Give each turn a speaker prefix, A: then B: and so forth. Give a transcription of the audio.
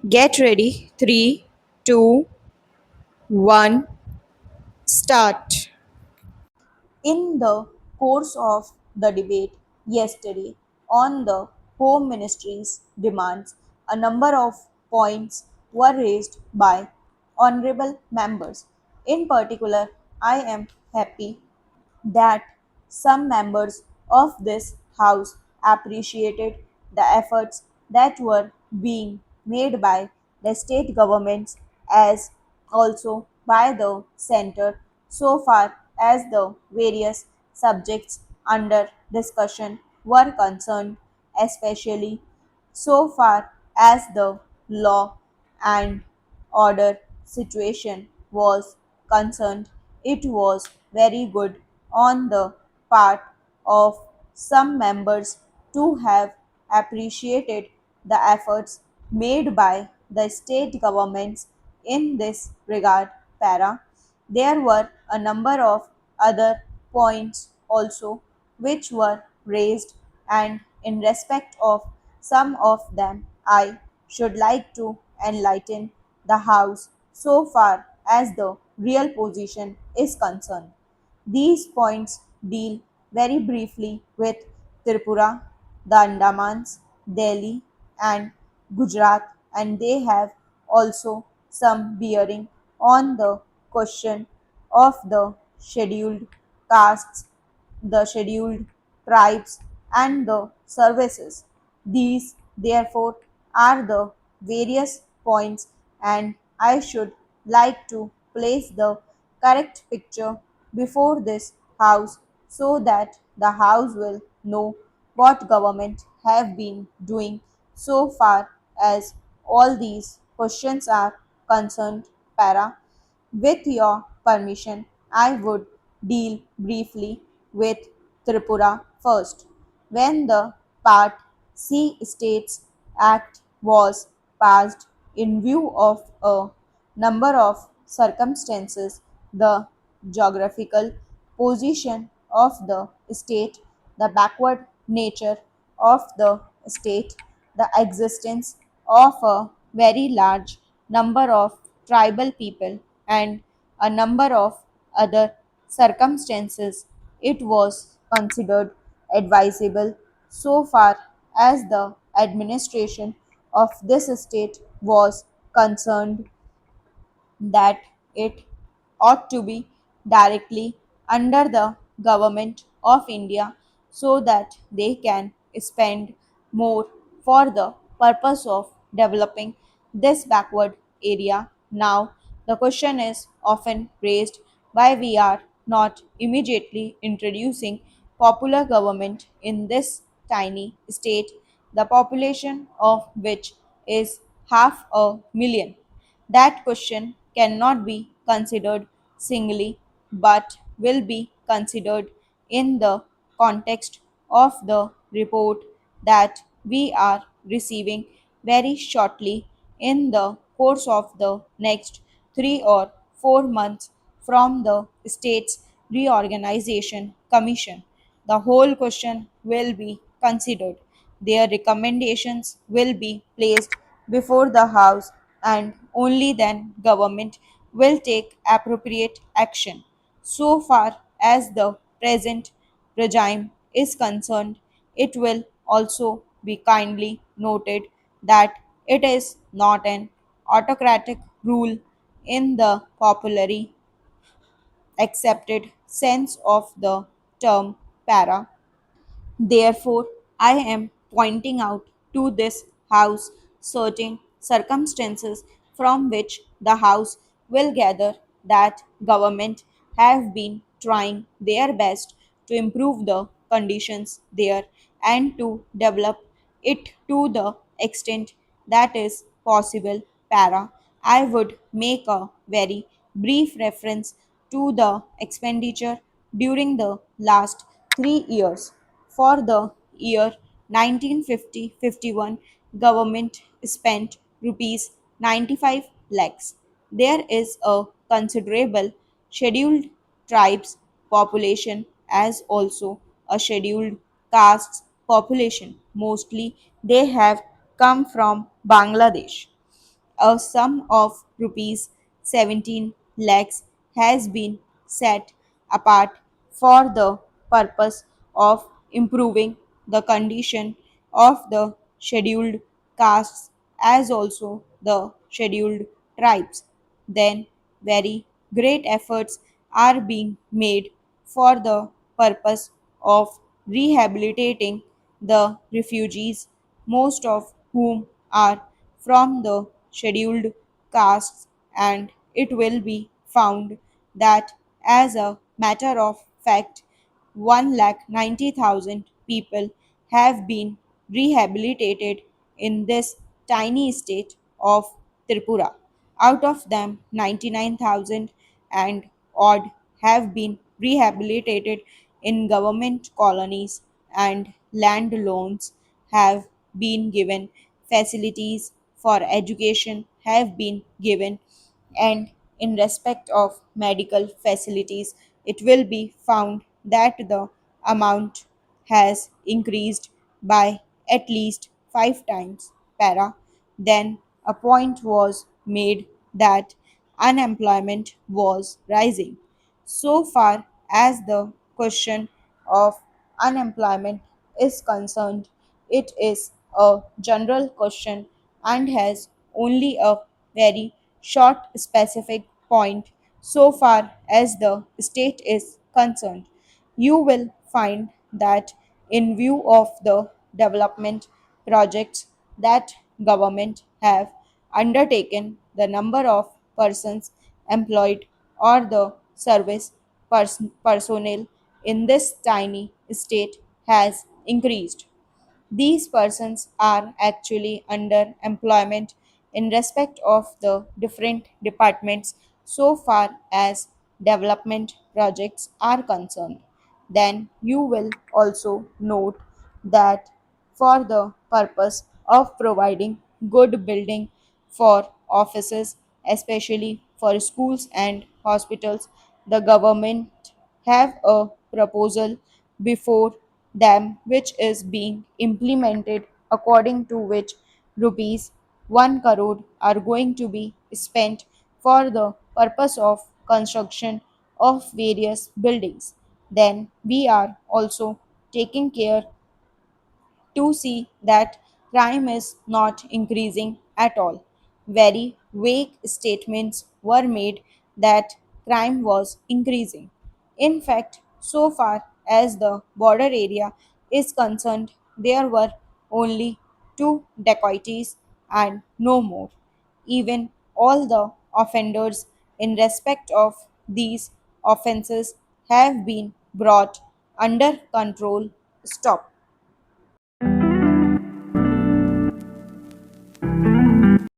A: Get ready. Three, two, one, start. In the course of the debate yesterday on the Home Ministry's demands, a number of points were raised by honorable members. In particular, I am happy that some members of this House appreciated the efforts that were being made by the state governments as also by the center so far as the various subjects under discussion were concerned, especially so far as the law and order situation was concerned. It was very good on the part of some members to have appreciated the efforts made by the state governments in this regard. Para. There were a number of other points also which were raised, and in respect of some of them, I should like to enlighten the House so far as the real position is concerned. These points deal very briefly with Tripura, the Andamans, Delhi, and Gujarat, and they have also some bearing on the question of the scheduled castes, the scheduled tribes, and the services. These, therefore, are the various points, and I should like to place the correct picture before this House so that the House will know what government have been doing so far as all these questions are concerned. Para. With your permission, I would deal briefly with Tripura first. When the Part C States Act was passed in view of a number of circumstances, the geographical position of the state, the backward nature of the state, the existence of a very large number of tribal people, and a number of other circumstances, it was considered advisable so far as the administration of this state was concerned that it ought to be directly under the government of India so that they can spend more for the purpose of developing this backward area. Now, the question is often raised why we are not immediately introducing popular government in this tiny state, the population of which is half a million. That question cannot be considered singly but will be considered in the context of the report that we are receiving very shortly in the course of the next 3 or 4 months from the States Reorganization Commission. The whole question will be considered. Their recommendations will be placed before the House, and only then government will take appropriate action. So far as the present regime is concerned, it will also be kindly noted that it is not an autocratic rule in the popularly accepted sense of the term. Para. Therefore, I am pointing out to this House certain circumstances from which the House will gather that government have been trying their best to improve the conditions there and to develop it to the extent that is possible. Para. I would make a very brief reference to the expenditure during the last 3 years. For the year 1950-51, government spent rupees 95 lakhs. There is a considerable scheduled tribes population as also a scheduled castes population. Mostly they have come from Bangladesh. a sum of rupees 17 lakhs has been set apart for the purpose of improving the condition of the scheduled castes as also the scheduled tribes. Then very great efforts are being made for the purpose of rehabilitating the refugees, most of whom are from the scheduled castes, and it will be found that, as a matter of fact, 1,90,000 people have been rehabilitated in this tiny state of Tripura. Out of them, 99,000 and odd have been rehabilitated in government colonies, and land loans have been given, facilities for education have been given, and in respect of medical facilities, it will be found that the amount has increased by at least 5 times. Para. Then a point was made that unemployment was rising. So far as the question of unemployment is concerned, it is a general question and has only a very short specific point so far as the state is concerned. You will find that in view of the development projects that government have undertaken, the number of persons employed or the service personnel in this tiny state has increased. These persons are actually under employment in respect of the different departments so far as development projects are concerned. Then you will also note that for the purpose of providing good building for offices, especially for schools and hospitals, the government have a proposal before them which is being implemented, according to which rupees 1 crore are going to be spent for the purpose of construction of various buildings. Then we are also taking care to see that crime is not increasing at all. Very vague statements were made that crime was increasing. In fact, so far as the border area is concerned, there were only two dacoities and no more. Even all the offenders in respect of these offences have been brought under control. Stop.